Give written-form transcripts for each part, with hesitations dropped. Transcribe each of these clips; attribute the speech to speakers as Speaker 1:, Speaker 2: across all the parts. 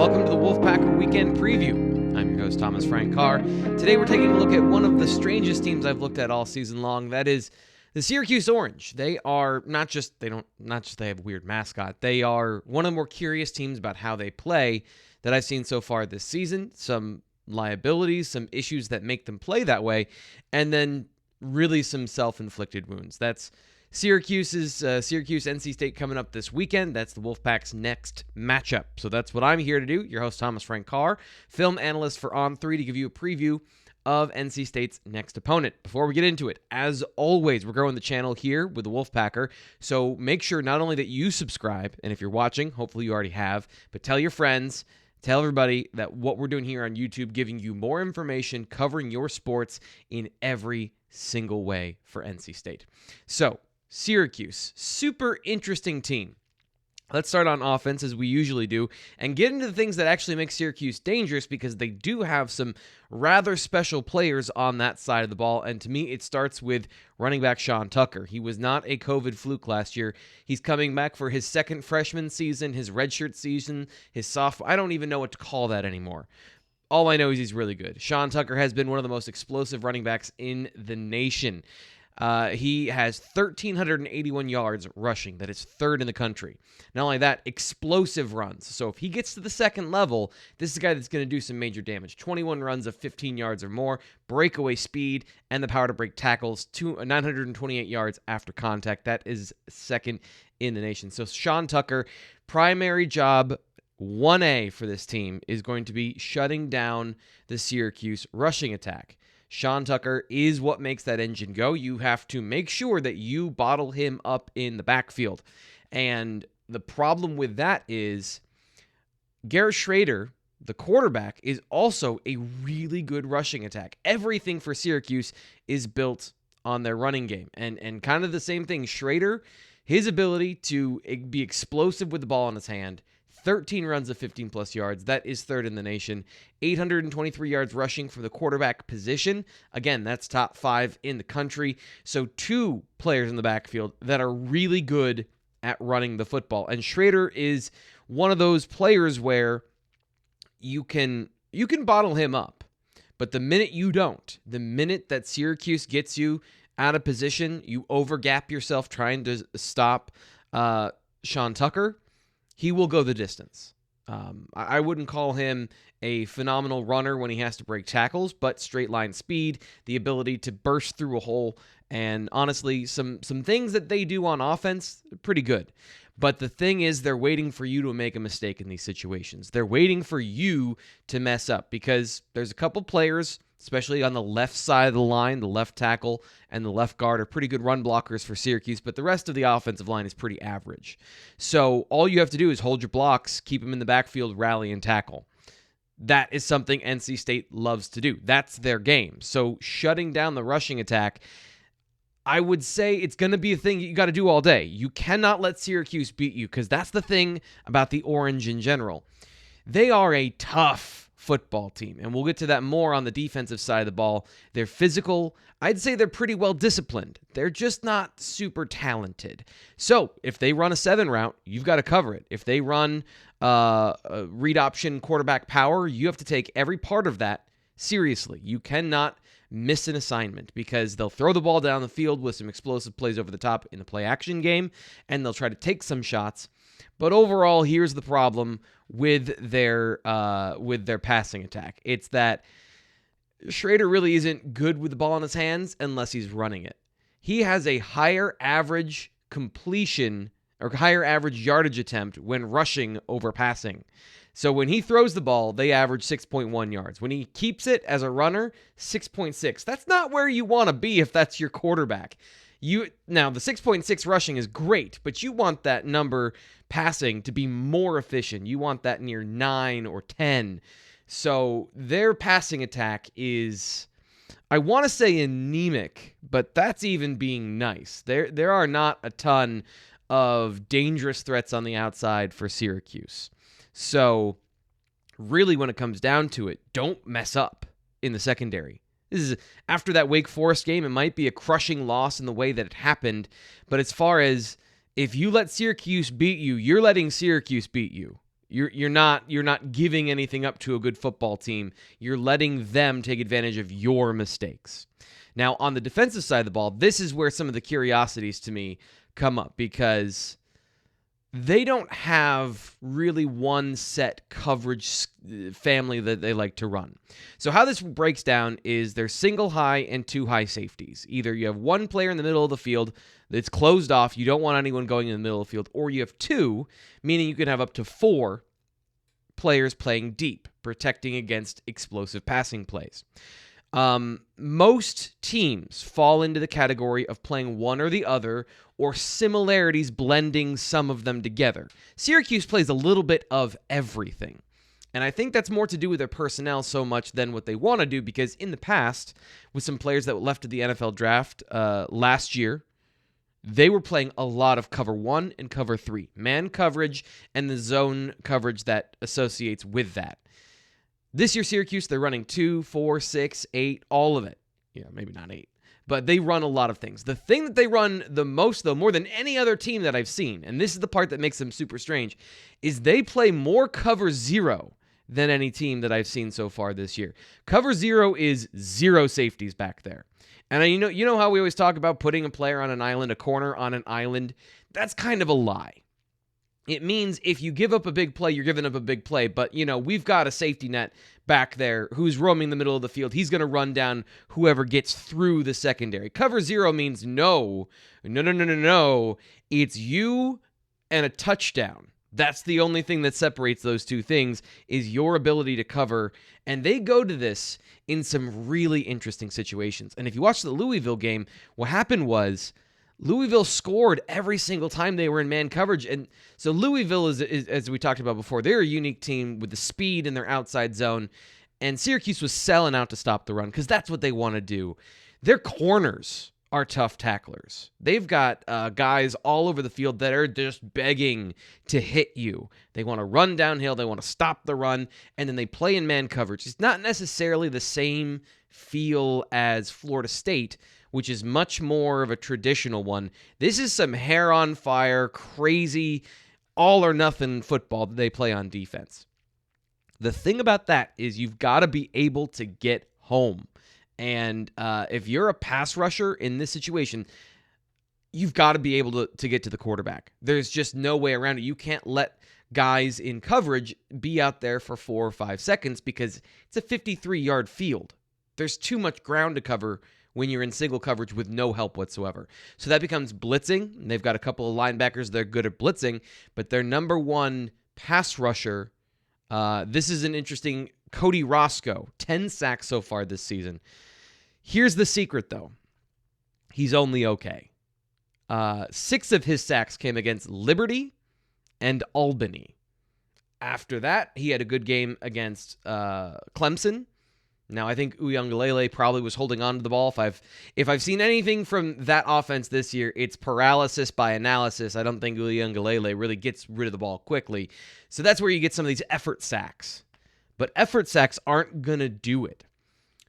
Speaker 1: Welcome to the Wolfpacker Weekend Preview. I'm your host, Thomas Frank Carr. Today we're taking a look at one of the strangest teams I've looked at all season long. That is the Syracuse Orange. They are not just they have a weird mascot. They are one of the more curious teams about how they play that I've seen so far this season. Some liabilities, some issues that make them play that way, and then really some self-inflicted wounds. That's Syracuse NC State coming up this weekend. That's the Wolfpack's next matchup. So that's what I'm here to do. Your host, Thomas Frank Carr, film analyst for On3, to give you a preview of NC State's next opponent. Before we get into it, as always, we're growing the channel here with the Wolfpacker. So make sure not only that you subscribe, and if you're watching, hopefully you already have, but tell your friends, tell everybody that what we're doing here on YouTube, giving you more information, covering your sports in every single way for NC State. So, Syracuse, super interesting team. Let's start on offense, as we usually do, and get into the things that actually make Syracuse dangerous, because they do have some rather special players on that side of the ball, and to me, it starts with running back Sean Tucker. He was not a COVID fluke last year. He's coming back for his second freshman season, his redshirt season, his sophomore. I don't even know what to call that anymore. All I know is he's really good. Sean Tucker has been one of the most explosive running backs in the nation. He has 1,381 yards rushing. That is third in the country. Not only that, explosive runs. So if he gets to the second level, this is a guy that's going to do some major damage. 21 runs of 15 yards or more, breakaway speed, and the power to break tackles, 928 yards after contact. That is second in the nation. So Sean Tucker, primary job, 1A for this team, is going to be shutting down the Syracuse rushing attack. Sean Tucker is what makes that engine go. You have to make sure that you bottle him up in the backfield. And the problem with that is Garrett Shrader, the quarterback, is also a really good rushing attack. Everything for Syracuse is built on their running game. And kind of the same thing. Shrader, his ability to be explosive with the ball in his hand, 13 runs of 15-plus yards. That is third in the nation. 823 yards rushing for the quarterback position. Again, that's top 5 in the country. So 2 players in the backfield that are really good at running the football. And Shrader is one of those players where you can bottle him up. But the minute you don't, the minute that Syracuse gets you out of position, you overgap yourself trying to stop Sean Tucker, he will go the distance. I wouldn't call him a phenomenal runner when he has to break tackles, but straight line speed, the ability to burst through a hole, and honestly, some things that they do on offense, pretty good. But the thing is, they're waiting for you to make a mistake in these situations. They're waiting for you to mess up, because there's a couple players, especially on the left side of the line, the left tackle and the left guard are pretty good run blockers for Syracuse, but the rest of the offensive line is pretty average. So all you have to do is hold your blocks, keep them in the backfield, rally, and tackle. That is something NC State loves to do. That's their game. So shutting down the rushing attack, I would say it's going to be a thing you got to do all day. You cannot let Syracuse beat you, because that's the thing about the Orange in general. They are a tough football team, and we'll get to that more on the defensive side of the ball. They're physical. I'd say they're pretty well disciplined. They're just not super talented. So if they run a 7 route, you've got to cover it. If they run a read option quarterback power, you have to take every part of that seriously. You cannot miss an assignment, because they'll throw the ball down the field with some explosive plays over the top in the play action game, and they'll try to take some shots. But overall, here's the problem with their passing attack. It's that Shrader really isn't good with the ball in his hands unless he's running it. He has a higher average completion or higher average yardage attempt when rushing over passing. So when he throws the ball, they average 6.1 yards. When he keeps it as a runner, 6.6. That's not where you want to be if that's your quarterback. Now, the 6.6 rushing is great, but you want that number passing to be more efficient. You want that near 9 or 10. So their passing attack is, I want to say, anemic, but that's even being nice. There are not a ton of dangerous threats on the outside for Syracuse. So really, when it comes down to it, don't mess up in the secondary. This is after that Wake Forest game. It might be a crushing loss in the way that it happened, but as far as if you let Syracuse beat you, you're letting Syracuse beat you. You're not giving anything up to a good football team. You're letting them take advantage of your mistakes. Now, on the defensive side of the ball, this is where some of the curiosities to me come up, because they don't have really one set coverage family that they like to run. So how this breaks down is there's single high and two high safeties. Either you have one player in the middle of the field that's closed off, you don't want anyone going in the middle of the field, or you have two, meaning you can have up to four players playing deep, protecting against explosive passing plays. Most teams fall into the category of playing one or the other, or similarities blending some of them together. Syracuse plays a little bit of everything. And I think that's more to do with their personnel so much than what they want to do, because in the past, with some players that left at the NFL draft last year, they were playing a lot of cover 1 and cover 3, man coverage and the zone coverage that associates with that. This year, Syracuse, they're running 2, 4, 6, 8, all of it. Yeah, maybe not 8. But they run a lot of things. The thing that they run the most, though, more than any other team that I've seen, and this is the part that makes them super strange, is they play more cover 0 than any team that I've seen so far this year. Cover 0 is 0 safeties back there. And you know how we always talk about putting a player on an island, a corner on an island? That's kind of a lie. It means if you give up a big play, you're giving up a big play. But, we've got a safety net back there who's roaming the middle of the field. He's going to run down whoever gets through the secondary. Cover 0 means no. It's you and a touchdown. That's the only thing that separates those two things, is your ability to cover. And they go to this in some really interesting situations. And if you watch the Louisville game, what happened was Louisville scored every single time they were in man coverage. And so Louisville is, as we talked about before, they're a unique team with the speed in their outside zone. And Syracuse was selling out to stop the run because that's what they want to do. Their corners are tough tacklers. They've got guys all over the field that are just begging to hit you. They want to run downhill. They want to stop the run. And then they play in man coverage. It's not necessarily the same feel as Florida State, which is much more of a traditional one. This is some hair on fire, crazy, all or nothing football that they play on defense. The thing about that is you've got to be able to get home. And if you're a pass rusher in this situation, you've got to be able to get to the quarterback. There's just no way around it. You can't let guys in coverage be out there for 4 or 5 seconds because it's a 53-yard field. There's too much ground to cover when you're in single coverage with no help whatsoever. So that becomes blitzing. And they've got a couple of linebackers that are good at blitzing, but their number one pass rusher, this is an interesting, Cody Roscoe, 10 sacks so far this season. Here's the secret, though. He's only okay. 6 of his sacks came against Liberty and Albany. After that, he had a good game against Clemson. Now, I think Uiagalelei probably was holding on to the ball. If I've seen anything from that offense this year, it's paralysis by analysis. I don't think Uiagalelei really gets rid of the ball quickly. So that's where you get some of these effort sacks. But effort sacks aren't going to do it.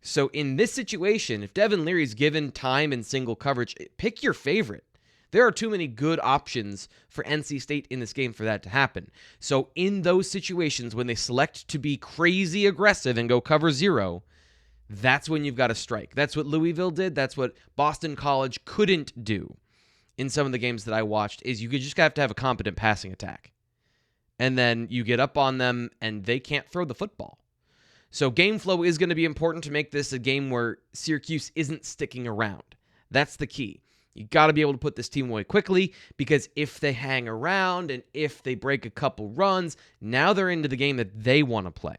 Speaker 1: So in this situation, if Devin Leary's given time in single coverage, pick your favorite. There are too many good options for NC State in this game for that to happen. So in those situations, when they select to be crazy aggressive and go cover 0, that's when you've got to strike. That's what Louisville did. That's what Boston College couldn't do in some of the games that I watched, is you just have to have a competent passing attack. And then you get up on them and they can't throw the football. So game flow is going to be important to make this a game where Syracuse isn't sticking around. That's the key. You got to be able to put this team away quickly, because if they hang around and if they break a couple runs, now they're into the game that they want to play.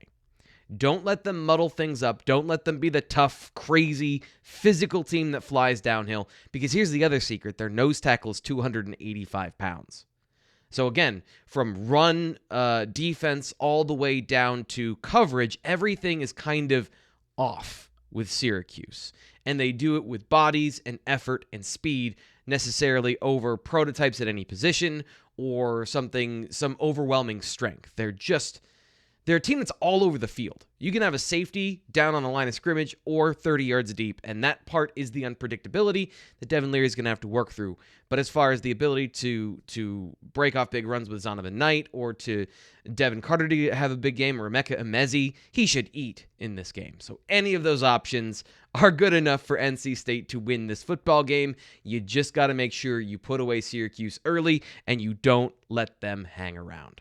Speaker 1: Don't let them muddle things up. Don't let them be the tough, crazy, physical team that flies downhill, because here's the other secret. Their nose tackle is 285 pounds. So again, from run defense all the way down to coverage, everything is kind of off with Syracuse. And they do it with bodies and effort and speed, necessarily over prototypes at any position or some overwhelming strength. They're a team that's all over the field. You can have a safety down on the line of scrimmage or 30 yards deep, and that part is the unpredictability that Devin Leary is going to have to work through. But as far as the ability to break off big runs with Zonovan Knight or to Devin Carter to have a big game or Emeka Emezi, he should eat in this game. So any of those options are good enough for NC State to win this football game. You just got to make sure you put away Syracuse early and you don't let them hang around.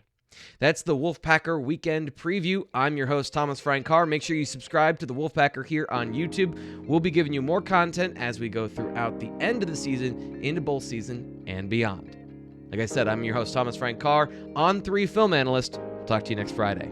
Speaker 1: That's the Wolfpacker Weekend Preview. I'm your host, Thomas Frank Carr. Make sure you subscribe to the Wolfpacker here on YouTube. We'll be giving you more content as we go throughout the end of the season, into bowl season, and beyond. Like I said, I'm your host, Thomas Frank Carr, On3 Film Analyst. Talk to you next Friday.